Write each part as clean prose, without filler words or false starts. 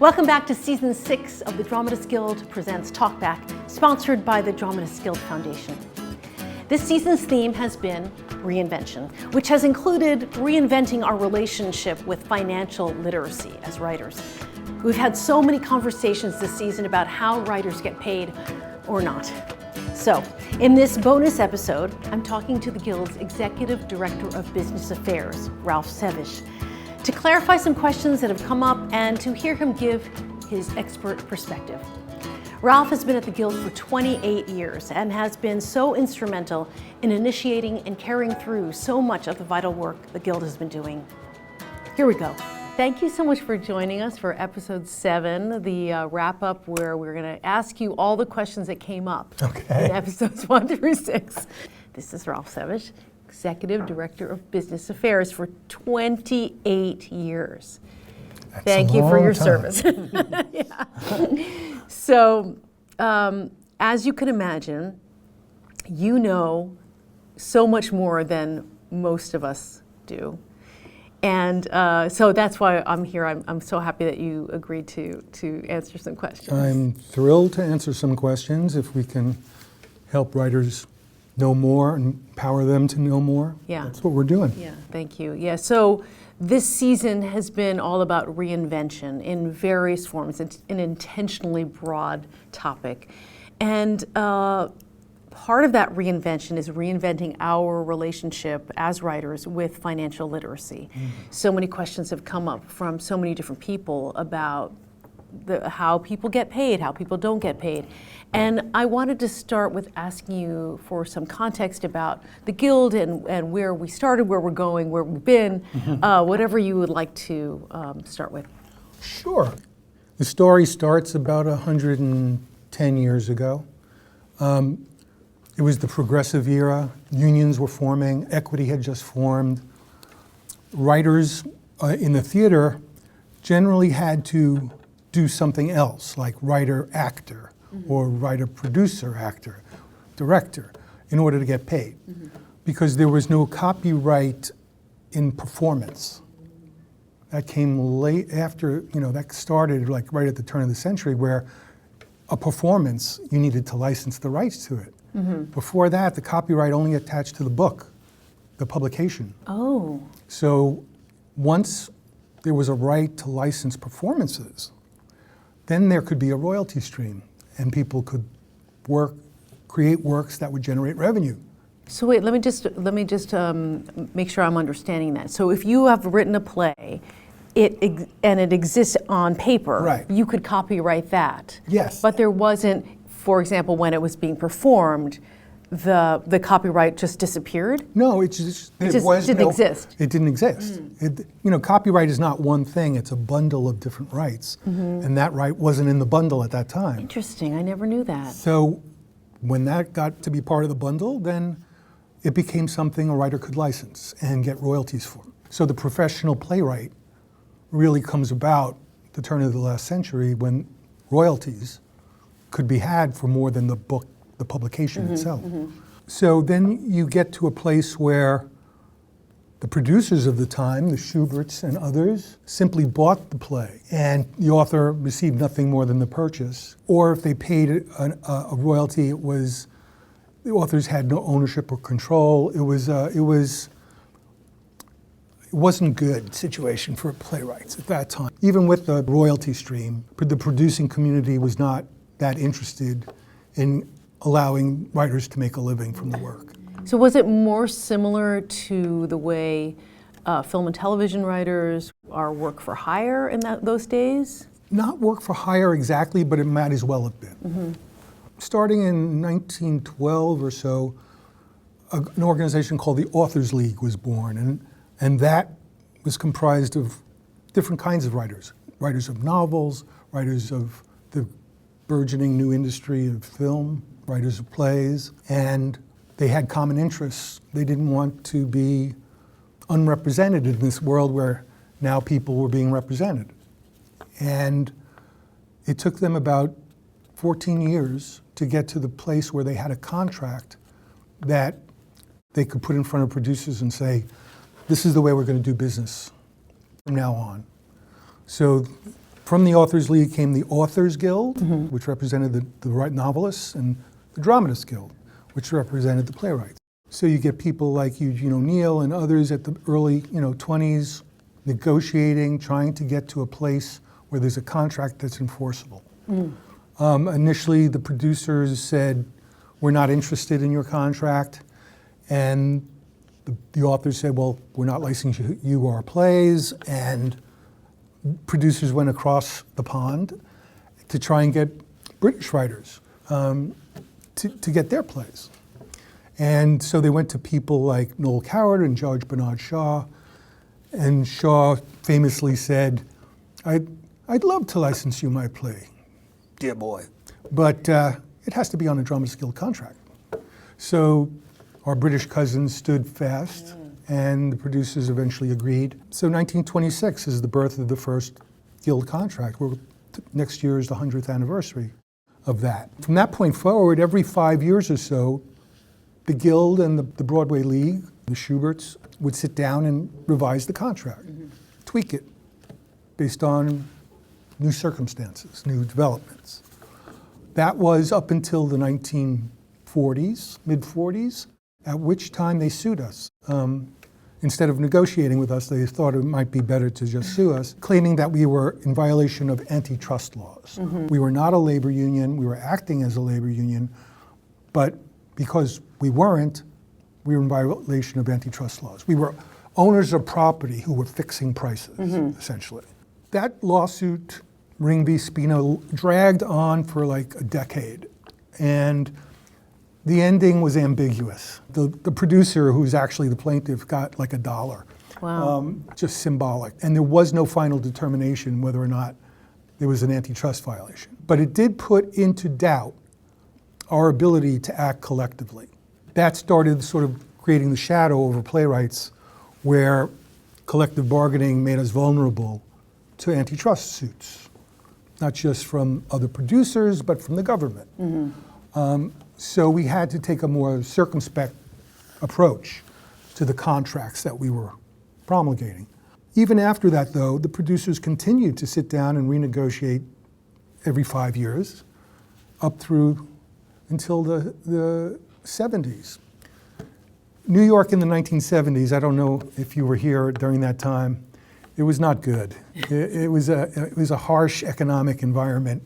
Welcome back to Season 6 of the Dramatists Guild presents Talkback, sponsored by the Dramatists Guild Foundation. This season's theme has been reinvention, which has included reinventing our relationship with financial literacy as writers. We've had so many conversations this season about how writers get paid or not. So, in this bonus episode, I'm talking to the Guild's Executive Director of Business Affairs, Ralph Sevush, to clarify some questions that have come up and to hear him give his expert perspective. Ralph has been at the Guild for 28 years and has been so instrumental in initiating and carrying through so much of the vital work the Guild has been doing. Here we go. Thank you so much for joining us for episode 7, the wrap-up where we're going to ask you all the questions that came up in episodes 1 through 6. This is Ralph Sevush, Executive Director of Business Affairs for 28 years. Thank you for your service. Yeah. So, as you can imagine, you know so much more than most of us do. And so that's why I'm here. I'm so happy that you agreed to answer some questions. I'm thrilled to answer some questions if we can help writers know more and empower them to know more. Yeah. That's what we're doing. Yeah, thank you. Yeah, so this season has been all about reinvention in various forms. It's an intentionally broad topic. And part of that reinvention is reinventing our relationship as writers with financial literacy. So many questions have come up from so many different people about how people get paid, how people don't get paid. And I wanted to start with asking you for some context about the Guild and where we started, where we're going, where we've been, whatever you would like to start with. Sure. The story starts about 110 years ago. It was the progressive era. Unions were forming. Equity had just formed. Writers in the theater generally had to do something else, like writer-actor or writer-producer-actor, director, in order to get paid. Because there was no copyright in performance. That came late after, that started like right at the turn of the century, where a performance, you needed to license the rights to it. Before that, the copyright only attached to the book, the publication. Oh. So once there was a right to license performances, then there could be a royalty stream, and people could create works that would generate revenue. So wait, let me just make sure I'm understanding that. So if you have written a play, and it exists on paper, right, you could copyright that. Yes. But there wasn't, for example, when it was being performed, the copyright just disappeared? No, it didn't exist. It didn't exist. Copyright is not one thing, it's a bundle of different rights. And that right wasn't in the bundle at that time. Interesting, I never knew that. So when that got to be part of the bundle, then it became something a writer could license and get royalties for. So the professional playwright really comes about the turn of the last century when royalties could be had for more than the book, the publication itself. So then you get to a place where the producers of the time, the Schuberts and others, simply bought the play and the author received nothing more than the purchase. Or if they paid a royalty, the authors had no ownership or control. It wasn't a good situation for playwrights at that time. Even with the royalty stream, the producing community was not that interested in allowing writers to make a living from the work. So was it more similar to the way film and television writers are work for hire in those days? Not work for hire exactly, but it might as well have been. Starting in 1912 or so, an organization called the Authors League was born, and that was comprised of different kinds of writers. Writers of novels, writers of the burgeoning new industry of film, writers of plays, and they had common interests. They didn't want to be unrepresented in this world where now people were being represented. And it took them about 14 years to get to the place where they had a contract that they could put in front of producers and say, this is the way we're going to do business from now on. So From the Authors League came the Authors Guild, which represented the novelists, and the Dramatists Guild, which represented the playwrights. So you get people like Eugene O'Neill and others at the early 20s negotiating, trying to get to a place where there's a contract that's enforceable. Initially, the producers said, we're not interested in your contract. And the authors said, well, we're not licensing you our plays. And producers went across the pond to try and get British writers to get their plays. And so they went to people like Noel Coward and George Bernard Shaw. And Shaw famously said, I'd love to license you my play, dear boy, but it has to be on a Dramatists Guild contract. So our British cousins stood fast, and the producers eventually agreed. So 1926 is the birth of the first Guild contract. Next year is the 100th anniversary of that. From that point forward, every 5 years or so, the Guild and the Broadway League, the Schuberts, would sit down and revise the contract, tweak it based on new circumstances, new developments. That was up until the 1940s, mid-40s, at which time they sued us. Instead of negotiating with us, they thought it might be better to just sue us, claiming that we were in violation of antitrust laws. We were not a labor union, we were acting as a labor union, but because we weren't, we were in violation of antitrust laws. We were owners of property who were fixing prices, essentially. That lawsuit, Ring v. Spino, dragged on for like a decade. And the ending was ambiguous. The producer, who's actually the plaintiff, got like $1. Wow. Just symbolic. And there was no final determination whether or not there was an antitrust violation. But it did put into doubt our ability to act collectively. That started sort of creating the shadow over playwrights, where collective bargaining made us vulnerable to antitrust suits, not just from other producers, but from the government. So we had to take a more circumspect approach to the contracts that we were promulgating. Even after that, though, the producers continued to sit down and renegotiate every 5 years, up through until the 70s. New York in the 1970s, I don't know if you were here during that time, it was not good. It was a harsh economic environment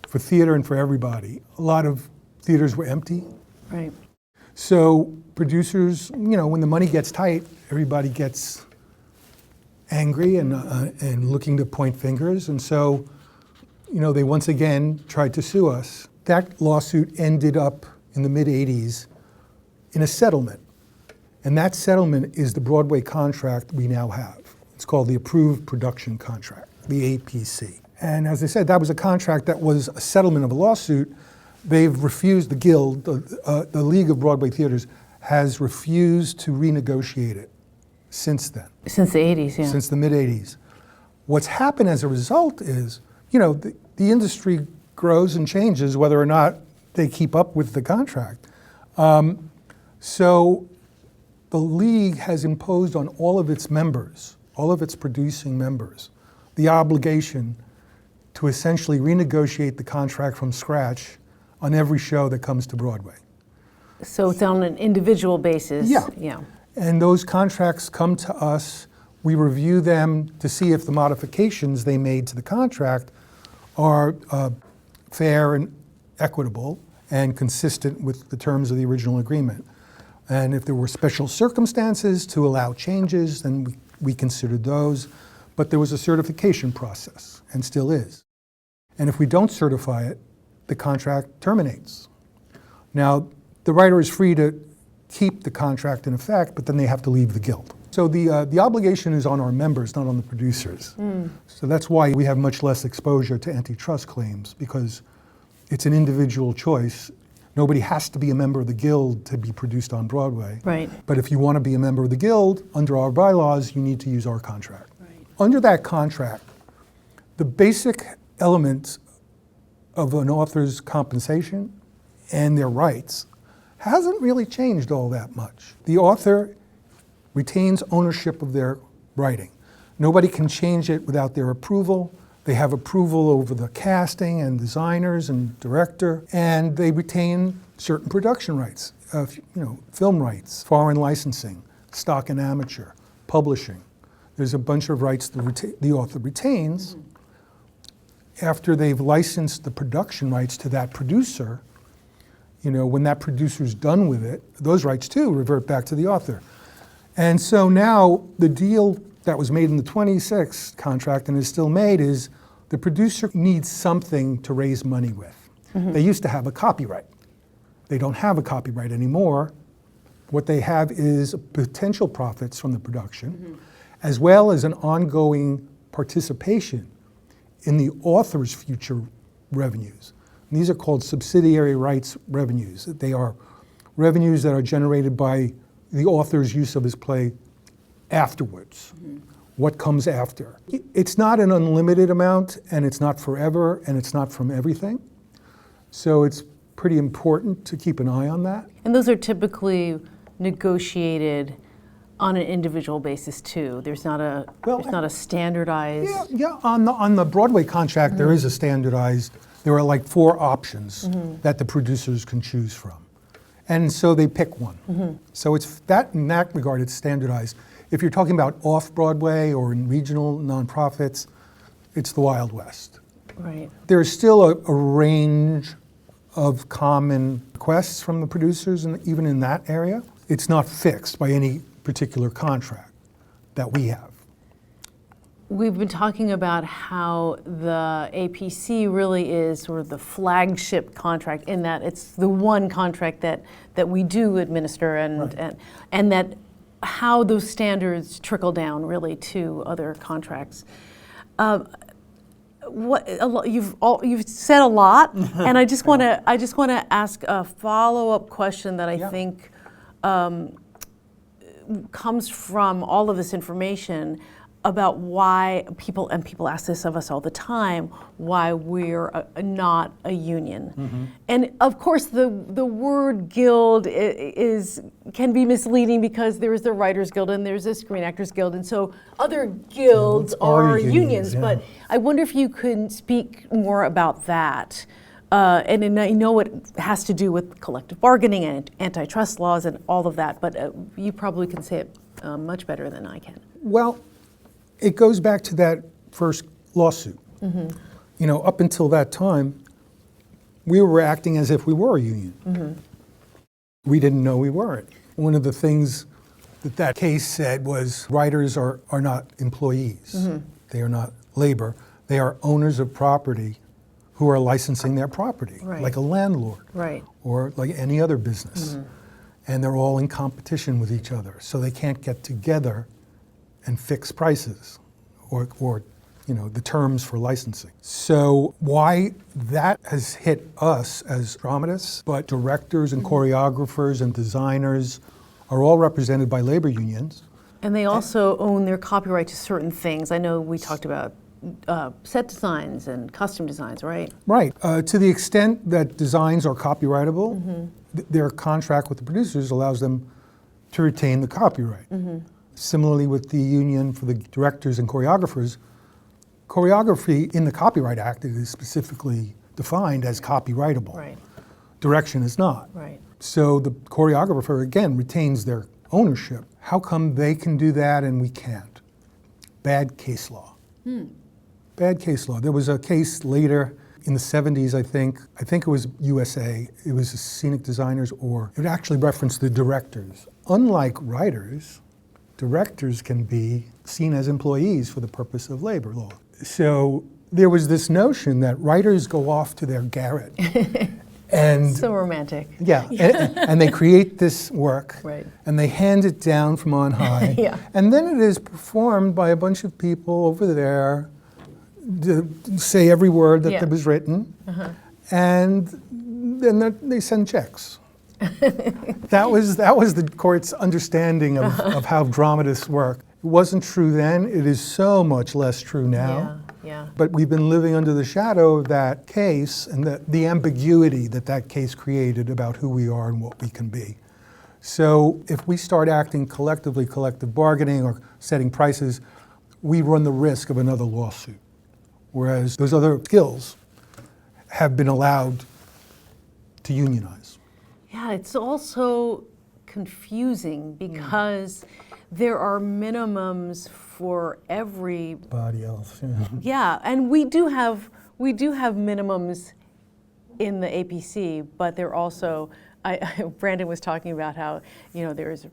for theater and for everybody. A lot of theaters were empty. Right. So producers, when the money gets tight, everybody gets angry and looking to point fingers. And so, they once again tried to sue us. That lawsuit ended up in the mid-'80s in a settlement. And that settlement is the Broadway contract we now have. It's called the Approved Production Contract, the APC. And as I said, that was a contract that was a settlement of a lawsuit. They've refused, the Guild, the League of Broadway Theaters, has refused to renegotiate it since then. Since the 80s, yeah. Since the mid-'80s. What's happened as a result is, the industry grows and changes whether or not they keep up with the contract. So the League has imposed on all of its members, all of its producing members, the obligation to essentially renegotiate the contract from scratch on every show that comes to Broadway. So it's on an individual basis? Yeah. And those contracts come to us, we review them to see if the modifications they made to the contract are fair and equitable and consistent with the terms of the original agreement. And if there were special circumstances to allow changes, then we considered those. But there was a certification process, and still is. And if we don't certify it, the contract terminates. Now, the writer is free to keep the contract in effect, but then they have to leave the Guild. So the obligation is on our members, not on the producers. So that's why we have much less exposure to antitrust claims, because it's an individual choice. Nobody has to be a member of the Guild to be produced on Broadway. Right. But if you want to be a member of the Guild, under our bylaws, you need to use our contract. Right. Under that contract, the basic elements of an author's compensation and their rights hasn't really changed all that much. The author retains ownership of their writing. Nobody can change it without their approval. They have approval over the casting and designers and director, and they retain certain production rights, film rights, foreign licensing, stock and amateur, publishing. There's a bunch of rights the author retains. After they've licensed the production rights to that producer, when that producer's done with it, those rights too revert back to the author. And so now the deal that was made in the 26 contract and is still made is the producer needs something to raise money with. They used to have a copyright. They don't have a copyright anymore. What they have is potential profits from the production, as well as an ongoing participation in the author's future revenues. And these are called subsidiary rights revenues. They are revenues that are generated by the author's use of his play afterwards. What comes after. It's not an unlimited amount, and it's not forever, and it's not from everything. So it's pretty important to keep an eye on that. And those are typically negotiated on an individual basis too. There's not a standardized. Yeah. On the Broadway contract, there is a standardized. There are like 4 options that the producers can choose from, and so they pick one. So it's that in that regard, it's standardized. If you're talking about off-Broadway or in regional nonprofits, it's the Wild West. Right. There's still a range of common requests from the producers, and even in that area, it's not fixed by any particular contract that we have. We've been talking about how the APC really is sort of the flagship contract in that it's the one contract that we do administer and that how those standards trickle down really to other contracts. You've said a lot, and I just want to ask a follow-up question that I think comes from all of this information about why people ask this of us all the time, why we're not a union. And of course the word guild can be misleading because there's the Writers Guild and there's the Screen Actors Guild, and so other guilds are unions. Yeah. But I wonder if you could speak more about that. And I know it has to do with collective bargaining and antitrust laws and all of that, but you probably can say it much better than I can. Well, it goes back to that first lawsuit. Up until that time, we were acting as if we were a union. We didn't know we weren't. One of the things that case said was writers are not employees. They are not labor. They are owners of property who are licensing their property, like a landlord, or like any other business. And they're all in competition with each other, so they can't get together and fix prices or the terms for licensing. So why that has hit us as dramatists, but directors and choreographers and designers are all represented by labor unions. And they also own their copyright to certain things. I know we talked about set designs and custom designs, right? Right. To the extent that designs are copyrightable, their contract with the producers allows them to retain the copyright. Similarly with the union for the directors and choreographers, choreography in the Copyright Act is specifically defined as copyrightable. Direction is not. So the choreographer, again, retains their ownership. How come they can do that and we can't? Bad case law. Bad case law. There was a case later in the 70s, I think it was USA, it was the scenic designers, or it actually referenced the directors. Unlike writers, directors can be seen as employees for the purpose of labor law. So there was this notion that writers go off to their garret and so romantic. Yeah, and they create this work, and they hand it down from on high, and then it is performed by a bunch of people over there to say every word that was written, and then they send checks. That was the court's understanding of how dramatists work. It wasn't true then. It is so much less true now. But we've been living under the shadow of that case and the ambiguity that case created about who we are and what we can be. So if we start acting collectively, collective bargaining, or setting prices, we run the risk of another lawsuit whereas those other skills have been allowed to unionize. Yeah, it's also confusing because there are minimums for Everybody else. Yeah, and we do have minimums in the APC, but they're also, Brandon was talking about how, there's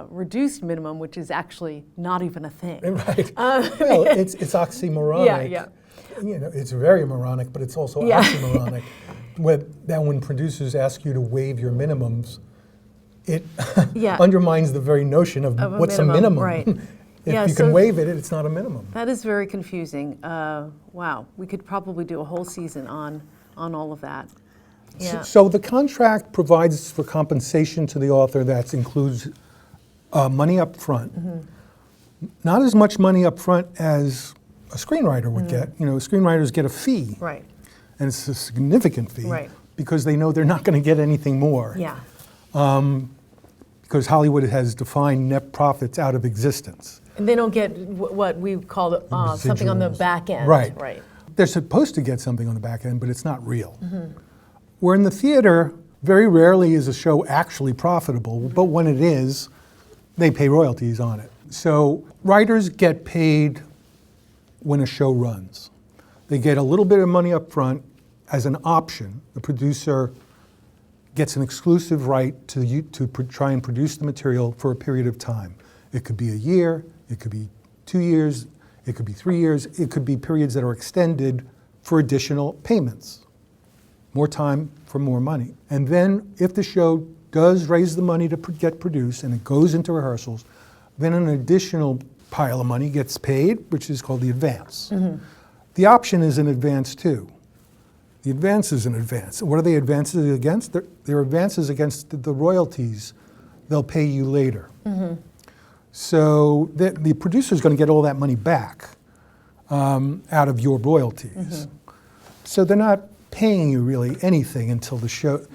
reduced minimum, which is actually not even a thing. Right. Well, it's oxymoronic. Yeah. It's very moronic, but it's also oxymoronic. When producers ask you to waive your minimums, it undermines the very notion of what's a minimum. Right. If you can waive it, it's not a minimum. That is very confusing. Wow, we could probably do a whole season on all of that. Yeah. So the contract provides for compensation to the author that includes money up front. Not as much money up front as a screenwriter would get. Screenwriters get a fee. Right. And it's a significant fee. Right. Because they know they're not going to get anything more. Yeah. Because Hollywood has defined net profits out of existence. And they don't get what we call something on the back end. Right. Right. They're supposed to get something on the back end, but it's not real. Where in the theater, very rarely is a show actually profitable, but when it is, they pay royalties on it. So writers get paid when a show runs. They get a little bit of money up front as an option. The producer gets an exclusive right to try and produce the material for a period of time. It could be a year, it could be 2 years, it could be 3 years, it could be periods that are extended for additional payments. More time for more money. And then if the show does raise the money to get produced and it goes into rehearsals, then an additional pile of money gets paid, which is called the advance. The option is an advance too. The advance is an advance. What are the advances against? They're advances against the royalties they'll pay you later. So the producer's going to get all that money back out of your royalties. So they're not paying you really anything until the show,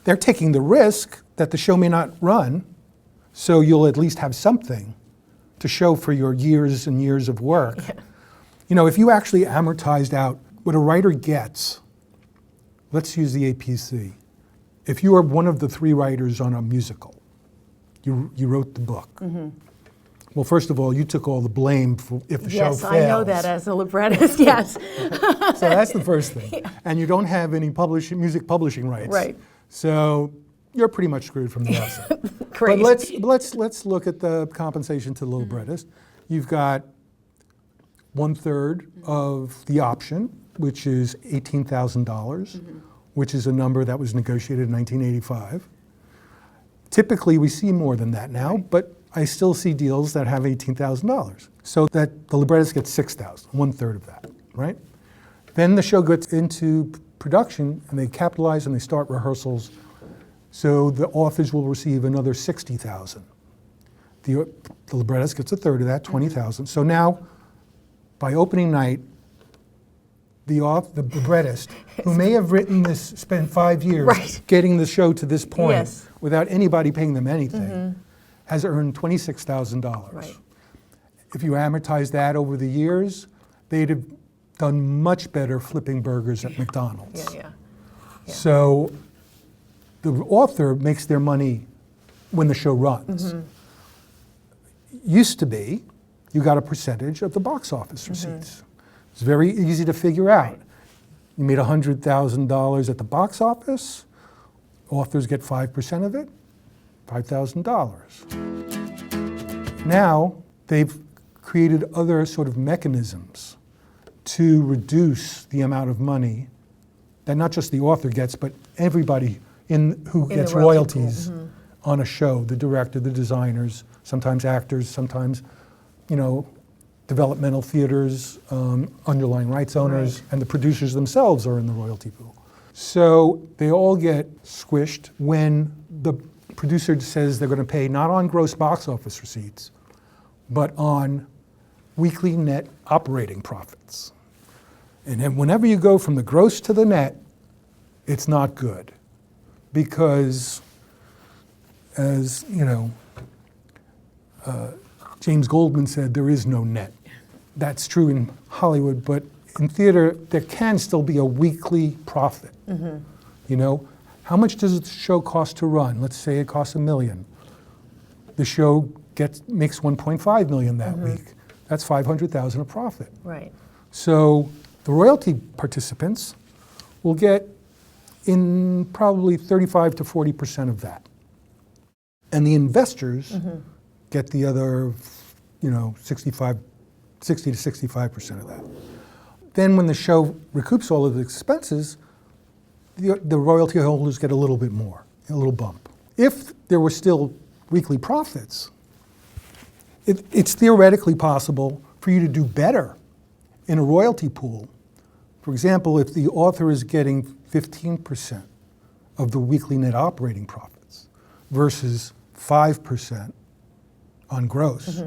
they're taking the risk that the show may not run, so you'll at least have something to show for your years and years of work. If you actually amortized out what a writer gets, let's use the APC. If you are one of the 3 writers on a musical, you wrote the book. Well, first of all, you took all the blame for if the show fails. Yes, I know that as a librettist, yes. So that's the first thing. And you don't have any music publishing rights. Right. So you're pretty much screwed from the outset. Crazy. But let's look at the compensation to the librettist. You've got 1/3 of the option, which is $18,000, which is a number that was negotiated in 1985. Typically, we see more than that now, but I still see deals that have $18,000. So that the librettist gets $6,000, 1/3 of that, right? Then the show gets into production and they capitalize and they start rehearsals. So the authors will receive another $60,000. The librettist gets 1/3 of that, $20,000. So now, by opening night, the librettist, who may have written this, spent 5 years getting the show to this point without anybody paying them anything, has earned $26,000. Right. If you amortize that over the years, they'd have done much better flipping burgers at McDonald's. So the author makes their money when the show runs. Used to be, you got a percentage of the box office receipts. It's very easy to figure out. You made $100,000 at the box office, authors get 5% of it, $5,000. Now, they've created other sort of mechanisms to reduce the amount of money that not just the author gets, but everybody who gets royalties on a show, the director, the designers, sometimes actors, sometimes, developmental theaters, underlying rights owners, and the producers themselves are in the royalty pool. So they all get squished when the producer says they're going to pay not on gross box office receipts, but on weekly net operating profits. And then whenever you go from the gross to the net, it's not good. Because, as James Goldman said, there is no net. That's true in Hollywood, but In theater, there can still be a weekly profit. You know, how much does the show cost to run? Let's say it costs $1 million. The show makes $1.5 million that week. That's $500,000 of profit. Right. So the royalty participants will get in probably 35 to 40% of that. And the investors get the other, 60 to 65% of that. Then when the show recoups all of the expenses, the royalty holders get a little bit more, a little bump. If there were still weekly profits, it's theoretically possible for you to do better in a royalty pool. For example, if the author is getting 15% of the weekly net operating profits versus 5% on gross.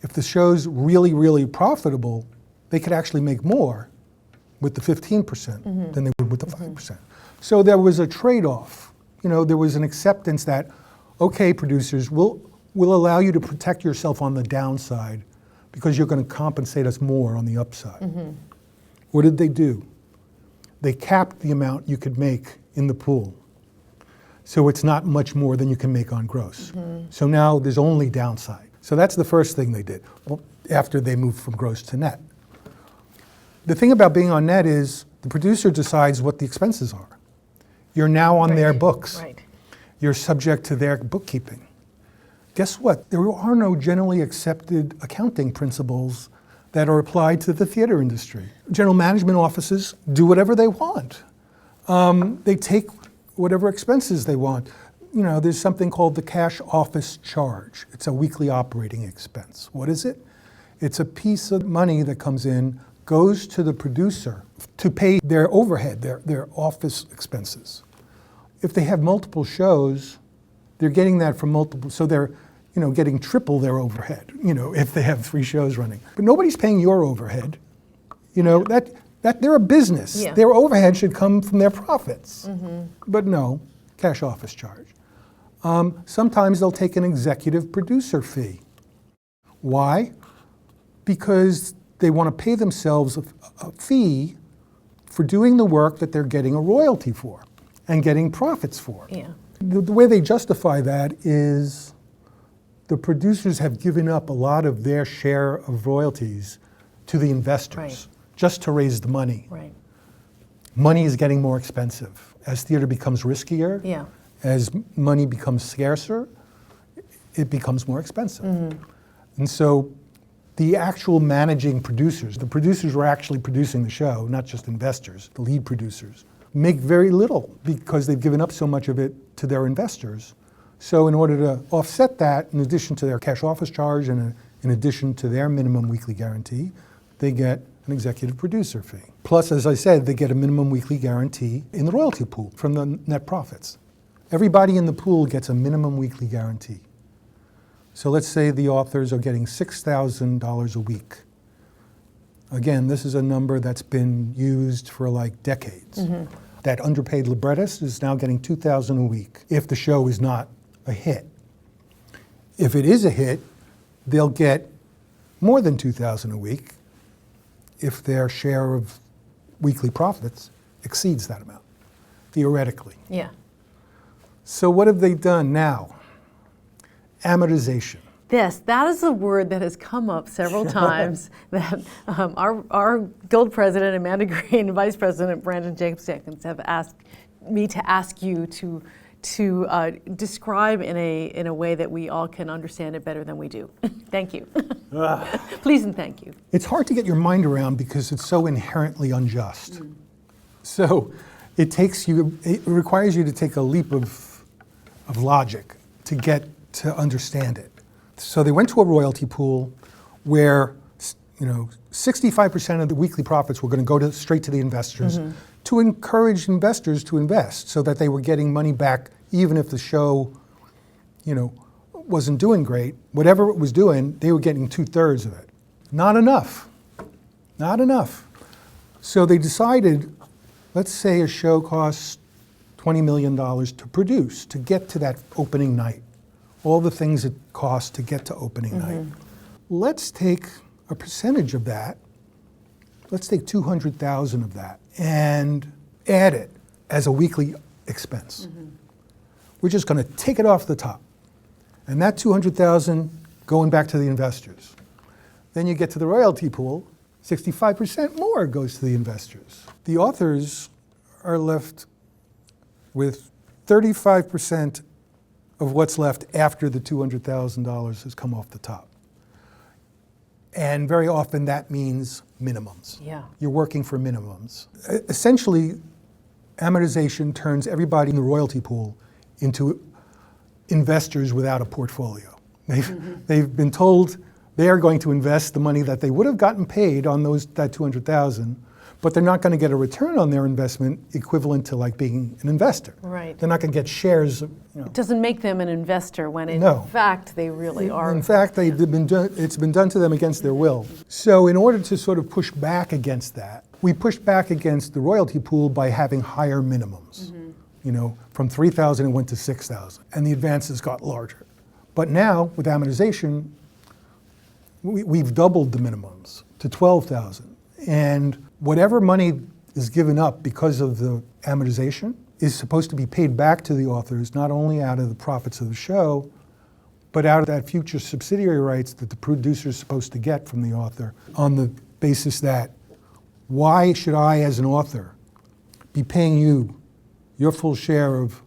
If the show's really, really profitable, they could actually make more with the 15% than they would with the 5%. So there was a trade-off. There was an acceptance that, okay, producers, we'll allow you to protect yourself on the downside because you're going to compensate us more on the upside. What did they do? They capped the amount you could make in the pool. So it's not much more than you can make on gross. So now there's only downside. So that's the first thing they did, after they moved from gross to net. The thing about being on net is the producer decides what the expenses are. You're now on their books. Right. You're subject to their bookkeeping. Guess what? There are no generally accepted accounting principles that are applied to the theater industry. General management offices do whatever they want. They take whatever expenses they want. There's something called the cash office charge. It's a weekly operating expense. What is it? It's a piece of money that comes in, goes to the producer to pay their overhead, their office expenses. If they have multiple shows, they're getting that from multiple, so they're getting triple their overhead, if they have 3 shows running. But nobody's paying your overhead. That they're a business. Yeah. Their overhead should come from their profits. But no, cash office charge. Sometimes they'll take an executive producer fee. Why? Because they want to pay themselves a fee for doing the work that they're getting a royalty for and getting profits for. Yeah. The way they justify that is the producers have given up a lot of their share of royalties to the investors just to raise the money. Right. Money is getting more expensive. As theater becomes riskier, as money becomes scarcer, it becomes more expensive. And so the actual managing producers, the producers who are actually producing the show, not just investors, the lead producers, make very little because they've given up so much of it to their investors. So in order to offset that, in addition to their cash office charge and in addition to their minimum weekly guarantee, they get an executive producer fee. Plus, as I said, they get a minimum weekly guarantee in the royalty pool from the net profits. Everybody in the pool gets a minimum weekly guarantee. So let's say the authors are getting $6,000 a week. Again, this is a number that's been used for like decades. That underpaid librettist is now getting $2,000 a week if the show is not a hit. If it is a hit, they'll get more than $2,000 a week if their share of weekly profits exceeds that amount, theoretically. Yeah. So what have they done now? Amortization. That is a word that has come up several times that our guild president, Amanda Green, and vice president, Brandon Jacobs-Jenkins, have asked me to ask you to describe in a way that we all can understand it better than we do. Thank you. Please and thank you. It's hard to get your mind around because it's so inherently unjust. So it requires you to take a leap of logic to get to understand it. So they went to a royalty pool where 65% of the weekly profits were going to go straight to the investors to encourage investors to invest so that they were getting money back even if the show wasn't doing great. Whatever it was doing, they were getting 2/3 of it. Not enough. Not enough. So they decided, let's say a show costs $20 million to produce, to get to that opening night. All the things it costs to get to opening night. Let's take a percentage of that let's take 200,000 of that and add it as a weekly expense. We're just going to take it off the top. And that 200,000 going back to the investors. Then you get to the royalty pool, 65% more goes to the investors. The authors are left with 35% of what's left after the $200,000 has come off the top. And very often that means minimums. Yeah. You're working for minimums. Essentially, amortization turns everybody in the royalty pool into investors without a portfolio. They've been told they are going to invest the money that they would have gotten paid on that 200,000, but they're not going to get a return on their investment equivalent to like being an investor. Right. They're not going to get shares. It doesn't make them an investor when in fact they really are. In fact, it's been done to them against their will. So in order to sort of push back against that, we pushed back against the royalty pool by having higher minimums. From 3,000 it went to 6,000, and the advances got larger. But now, with amortization, we've doubled the minimums to 12,000. And whatever money is given up because of the amortization is supposed to be paid back to the authors, not only out of the profits of the show, but out of that future subsidiary rights that the producer is supposed to get from the author, on the basis that, why should I, as an author, be paying you your full share of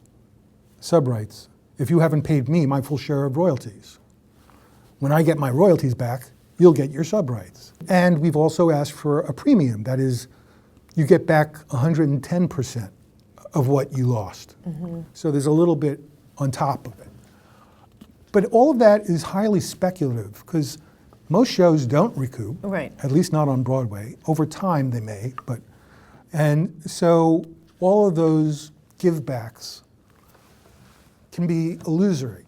sub-rights if you haven't paid me my full share of royalties? When I get my royalties back, you'll get your sub-rights. And we've also asked for a premium. That is, you get back 110% of what you lost. So there's a little bit on top of it. But all of that is highly speculative, because most shows don't recoup, Right. at least not on Broadway. Over time they may, and so all of those givebacks can be illusory.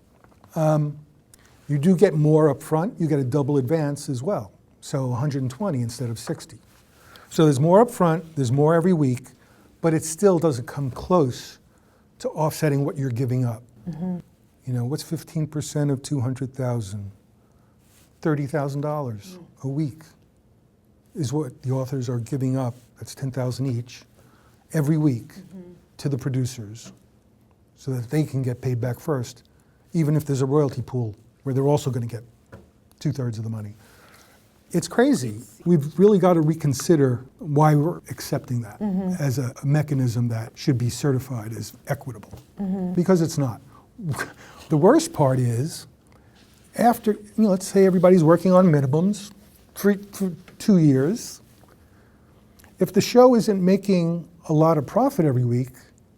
You do get more up front, you get a double advance as well. So 120 instead of 60. So there's more up front, there's more every week, but it still doesn't come close to offsetting what you're giving up. What's 15% of 200,000? $30,000 a week is what the authors are giving up. That's 10,000 each every week to the producers, so that they can get paid back first, even if there's a royalty pool where they're also going to get 2/3 of the money. It's crazy. We've really got to reconsider why we're accepting that as a mechanism that should be certified as equitable, because it's not. The worst part is, after, let's say everybody's working on minimums for 2 years, if the show isn't making a lot of profit every week,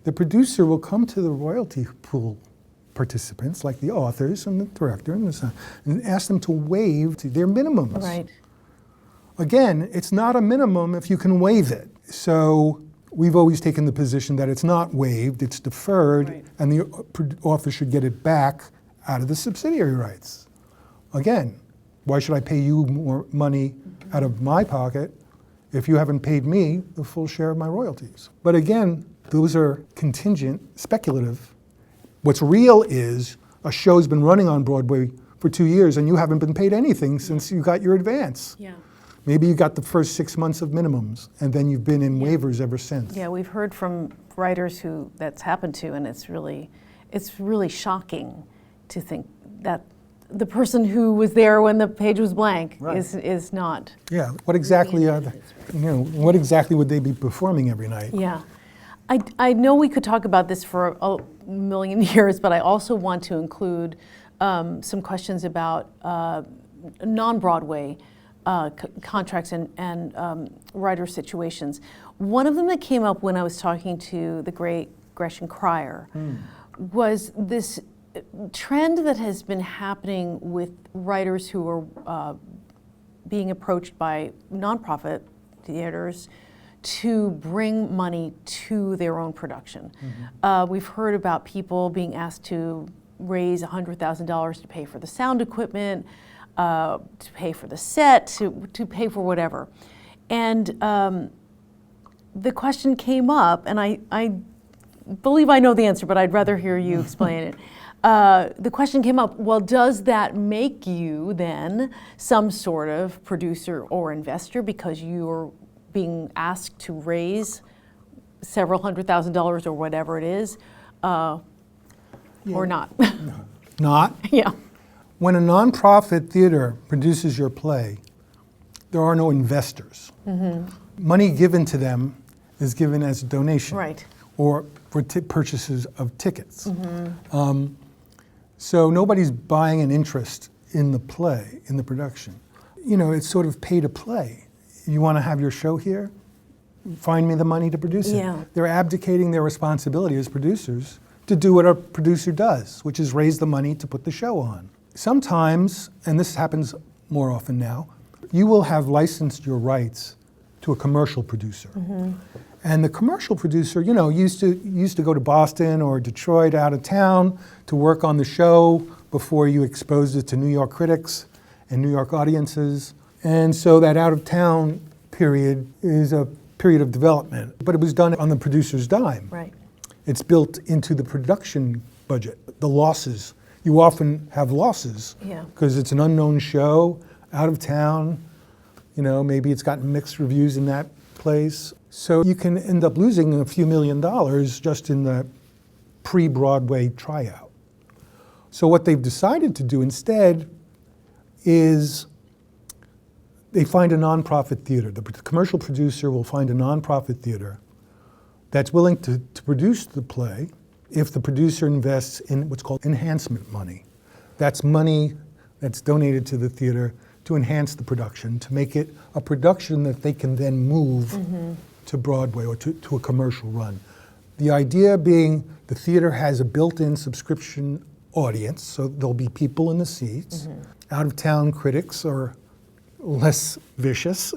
the producer will come to the royalty pool participants, like the authors and the director and ask them to waive their minimums. Right. Again, it's not a minimum if you can waive it. So we've always taken the position that it's not waived, it's deferred, Right. and the author should get it back out of the subsidiary rights. Again, why should I pay you more money out of my pocket if you haven't paid me the full share of my royalties? But again, those are contingent, speculative. What's real is a show's been running on Broadway for 2 years and you haven't been paid anything since you got your advance. Yeah. Maybe you got the first 6 months of minimums and then you've been in waivers ever since. Yeah, we've heard from writers who that's happened to, and it's really shocking to think that the person who was there when the page was blank is not. Yeah, what exactly are what exactly would they be performing every night? Yeah. I know we could talk about this for a million years, but I also want to include some questions about non-Broadway contracts and writer situations. One of them that came up when I was talking to the great Gretchen Cryer was this trend that has been happening with writers who are being approached by nonprofit theaters to bring money to their own production. We've heard about people being asked to raise $100,000 to pay for the sound equipment, to pay for the set, to pay for whatever. And the question came up, and I believe I know the answer, but I'd rather hear you explain it. The question came up, well, does that make you then some sort of producer or investor because you're being asked to raise several $100,000 or whatever it is, or not. Not? Yeah. When a nonprofit theater produces your play, there are no investors. Money given to them is given as a donation. Right. Or for purchases of tickets. So nobody's buying an interest in the play, in the production. You know, it's sort of pay to play. You want to have your show here? Find me the money to produce it. Yeah. They're abdicating their responsibility as producers to do what a producer does, which is raise the money to put the show on. Sometimes, and this happens more often now, you will have licensed your rights to a commercial producer. And the commercial producer, you know, used to go to Boston or Detroit out of town to work on the show before you exposed it to New York critics and New York audiences. And so that out of town period is a period of development, but it was done on the producer's dime. Right. It's built into the production budget. The losses, you often have losses because it's an unknown show, out of town, you know, maybe it's gotten mixed reviews in that place. So you can end up losing a few $1 million just in the pre-Broadway tryout. So what they've decided to do instead is they find a nonprofit theater. The commercial producer will find a nonprofit theater that's willing to produce the play if the producer invests in what's called enhancement money. That's money that's donated to the theater to enhance the production, to make it a production that they can then move to Broadway or to a commercial run. The idea being the theater has a built-in subscription audience, so there'll be people in the seats. Out-of-town critics are less vicious.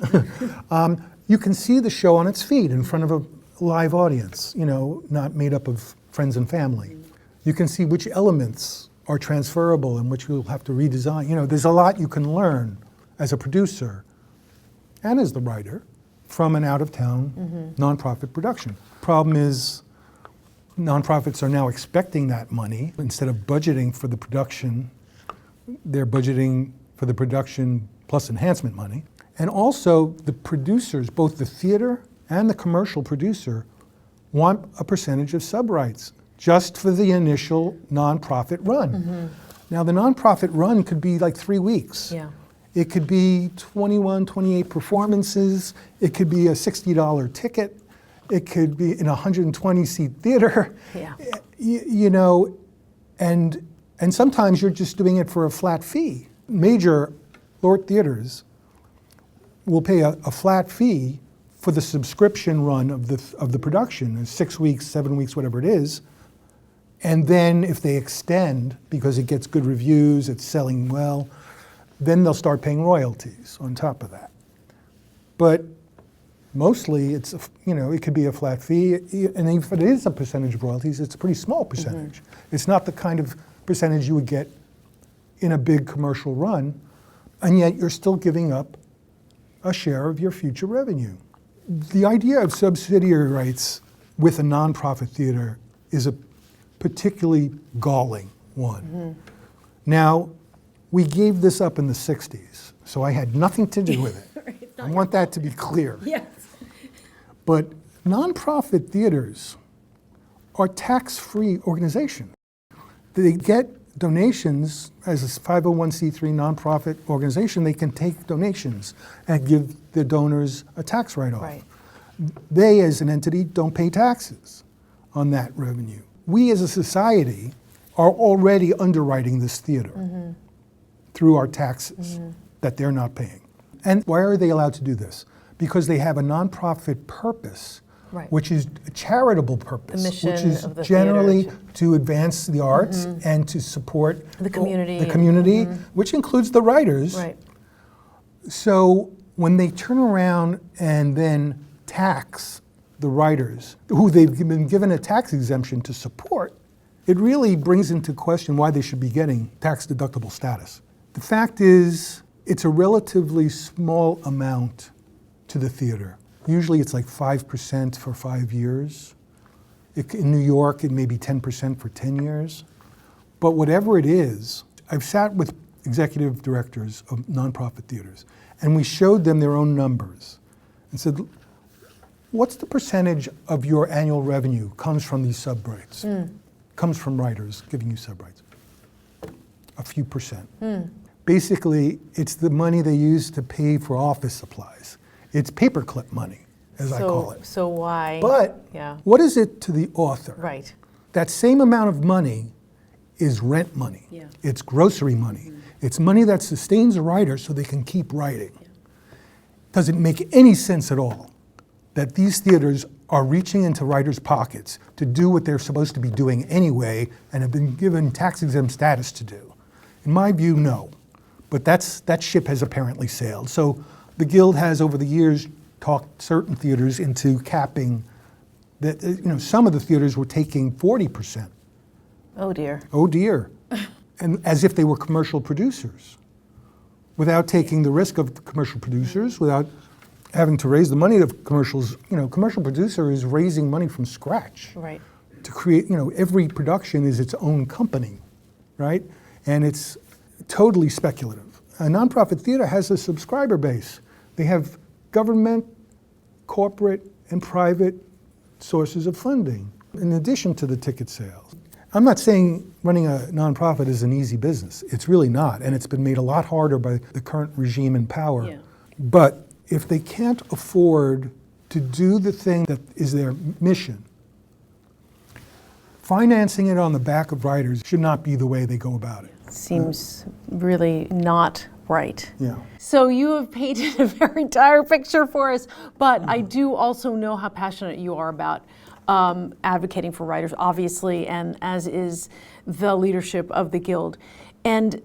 You can see the show on its feet in front of a live audience, you know, not made up of friends and family. You can see which elements are transferable and which you'll have to redesign. You know, there's a lot you can learn as a producer and as the writer from an out-of-town nonprofit production. Problem is, nonprofits are now expecting that money. Instead of budgeting for the production, they're budgeting for the production plus enhancement money. And also the producers, both the theater and the commercial producer, want a percentage of sub-rights just for the initial nonprofit run. Now the nonprofit run could be like 3 weeks. It could be 21, 28 performances. It could be a $60 ticket. It could be in a 120-seat theater. You know, and sometimes you're just doing it for a flat fee. Major Lord theaters will pay a flat fee for the subscription run of the production, 6 weeks, 7 weeks, whatever it is. And then if they extend, because it gets good reviews, it's selling well, then they'll start paying royalties on top of that. But mostly it's, you know, it could be a flat fee, and if it is a percentage of royalties, it's a pretty small percentage. It's not the kind of percentage you would get in a big commercial run, and yet you're still giving up a share of your future revenue. The idea of subsidiary rights with a nonprofit theater is a particularly galling one. Now, we gave this up in the 60s, so I had nothing to do with it. I want that to be clear. But nonprofit theaters are tax-free organizations. They get donations as a 501c3 nonprofit organization. They can take donations and give the donors a tax write-off. They, as an entity, don't pay taxes on that revenue. We, as a society, are already underwriting this theater through our taxes that they're not paying. And why are they allowed to do this? Because they have a nonprofit purpose, which is a charitable purpose, which is generally to advance the arts and to support the community, which includes the writers. So when they turn around and then tax the writers, who they've been given a tax exemption to support, it really brings into question why they should be getting tax-deductible status. The fact is, it's a relatively small amount to the theater. Usually it's like 5% for 5 years. In New York, it may be 10% for 10 years. But whatever it is, I've sat with executive directors of nonprofit theaters, and we showed them their own numbers and said, what's the percentage of your annual revenue comes from these sub-rights? Comes from writers giving you sub-rights? A few percent. Basically, it's the money they use to pay for office supplies. It's paperclip money, as I call it. So why? But what is it to the author? Right. That same amount of money is rent money. Yeah. It's grocery money. It's money that sustains a writer so they can keep writing. Does it make any sense at all that these theaters are reaching into writers' pockets to do what they're supposed to be doing anyway and have been given tax-exempt status to do? In my view, no. But that ship has apparently sailed. So the Guild has, over the years, talked certain theaters into capping that, some of the theaters were taking 40%. Oh dear. Oh dear. And as if they were commercial producers, without taking the risk of the commercial producers, without having to raise the money of commercials. Commercial producer is raising money from scratch. Right. To create, every production is its own company, right? And it's totally speculative. A nonprofit theater has a subscriber base. They have government, corporate, and private sources of funding, in addition to the ticket sales. I'm not saying running a nonprofit is an easy business. It's really not, and it's been made a lot harder by the current regime in power. Yeah. But if they can't afford to do the thing that is their mission, financing it on the back of writers should not be the way they go about it. Seems really not right. Yeah. So you have painted a very dire picture for us, but I do also know how passionate you are about advocating for writers, obviously, and as is the leadership of the Guild. And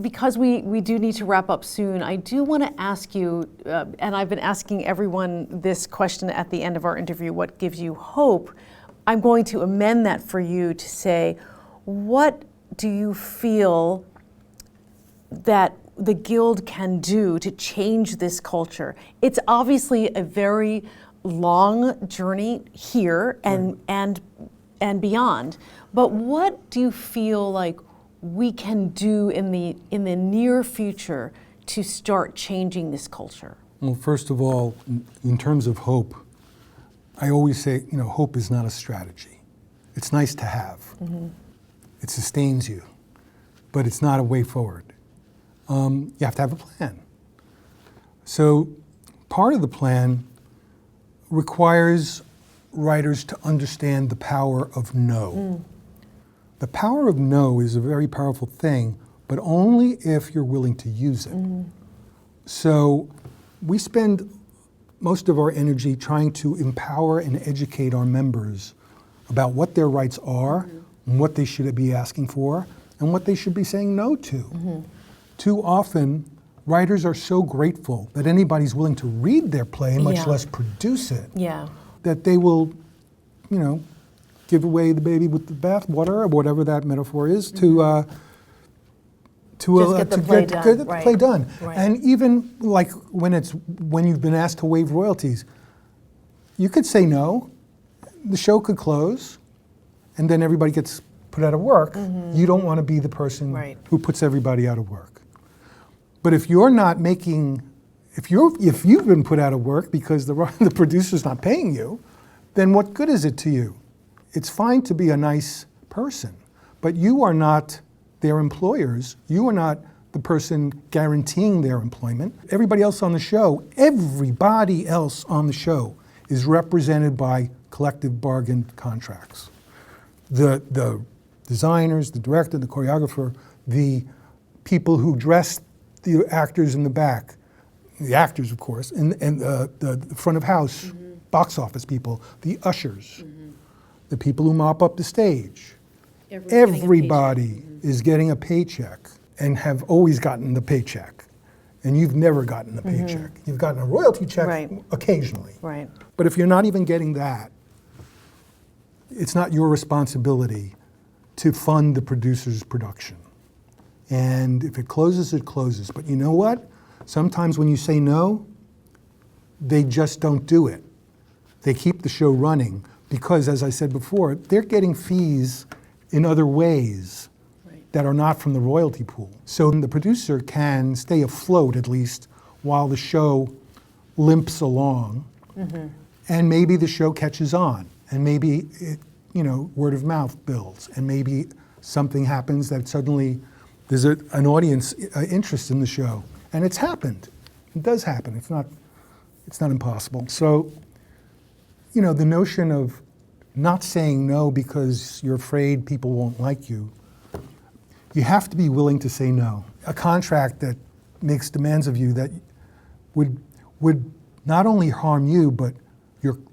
because we do need to wrap up soon, I do want to ask you, and I've been asking everyone this question at the end of our interview, what gives you hope? I'm going to amend that for you to say, what do you feel that the Guild can do to change this culture? It's obviously a very long journey here and beyond, but what do you feel like we can do in the near future to start changing this culture? Well, first of all, in terms of hope, I always say, hope is not a strategy. It's nice to have. Mm-hmm. It sustains you, but it's not a way forward. You have to have a plan. So part of the plan requires writers to understand the power of no. The power of no is a very powerful thing, but only if you're willing to use it. So we spend most of our energy trying to empower and educate our members about what their rights are, and what they should be asking for, and what they should be saying no to. Too often, writers are so grateful that anybody's willing to read their play, much less produce it, that they will, give away the baby with the bathwater, or whatever that metaphor is, to get the play done. Right. And even like when you've been asked to waive royalties, you could say no, the show could close, and then everybody gets put out of work. You don't want to be the person who puts everybody out of work. But if you're not making, if you've been put out of work because the producer's not paying you, then what good is it to you? It's fine to be a nice person, but you are not their employers. You are not the person guaranteeing their employment. Everybody else on the show is represented by collective bargain contracts. The designers, the director, the choreographer, the people who dress the actors in the back, the actors, of course, and the front of house, box office people, the ushers, the people who mop up the stage. Everybody is getting a paycheck and have always gotten the paycheck. And you've never gotten the paycheck. You've gotten a royalty check occasionally. Right. But if you're not even getting that, it's not your responsibility to fund the producer's production. And if it closes, it closes. But you know what? Sometimes when you say no, they just don't do it. They keep the show running because, as I said before, they're getting fees in other ways that are not from the royalty pool. So the producer can stay afloat, at least, while the show limps along. And maybe the show catches on, and maybe it, word of mouth builds, and maybe something happens that suddenly there's an audience interest in the show. And it's happened. It does happen. It's not impossible. So, the notion of not saying no because you're afraid people won't like you, you have to be willing to say no. A contract that makes demands of you that would not only harm you, but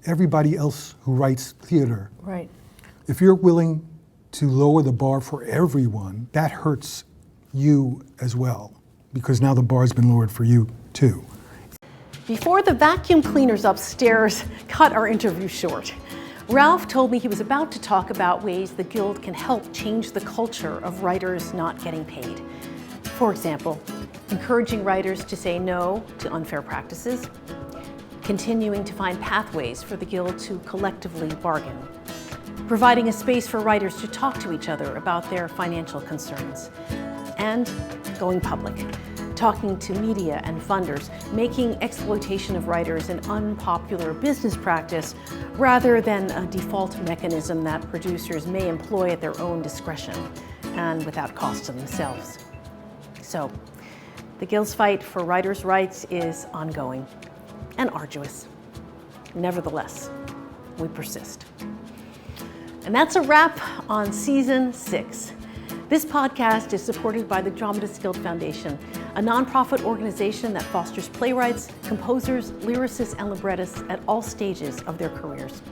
everybody else who writes theater. Right. If you're willing to lower the bar for everyone, that hurts you as well, because now the bar's been lowered for you too. Before the vacuum cleaners upstairs cut our interview short, Ralph told me he was about to talk about ways the Guild can help change the culture of writers not getting paid. For example, encouraging writers to say no to unfair practices, continuing to find pathways for the Guild to collectively bargain, providing a space for writers to talk to each other about their financial concerns, and going public, talking to media and funders, making exploitation of writers an unpopular business practice rather than a default mechanism that producers may employ at their own discretion and without cost to themselves. So, the Guild's fight for writers' rights is ongoing and arduous. Nevertheless, we persist. And that's a wrap on Season 6. This podcast is supported by the Dramatists Guild Foundation, a nonprofit organization that fosters playwrights, composers, lyricists, and librettists at all stages of their careers.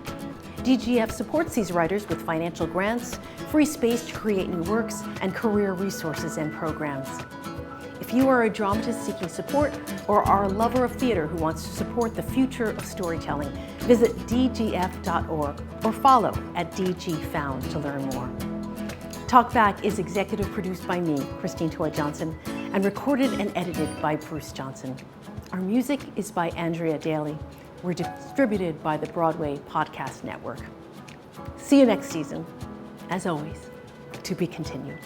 DGF supports these writers with financial grants, free space to create new works, and career resources and programs. If you are a dramatist seeking support or are a lover of theater who wants to support the future of storytelling, visit dgf.org or follow @DGFound to learn more. Talkback is executive produced by me, Christine Toy Johnson, and recorded and edited by Bruce Johnson. Our music is by Andrea Daly. We're distributed by the Broadway Podcast Network. See you next season. As always, to be continued.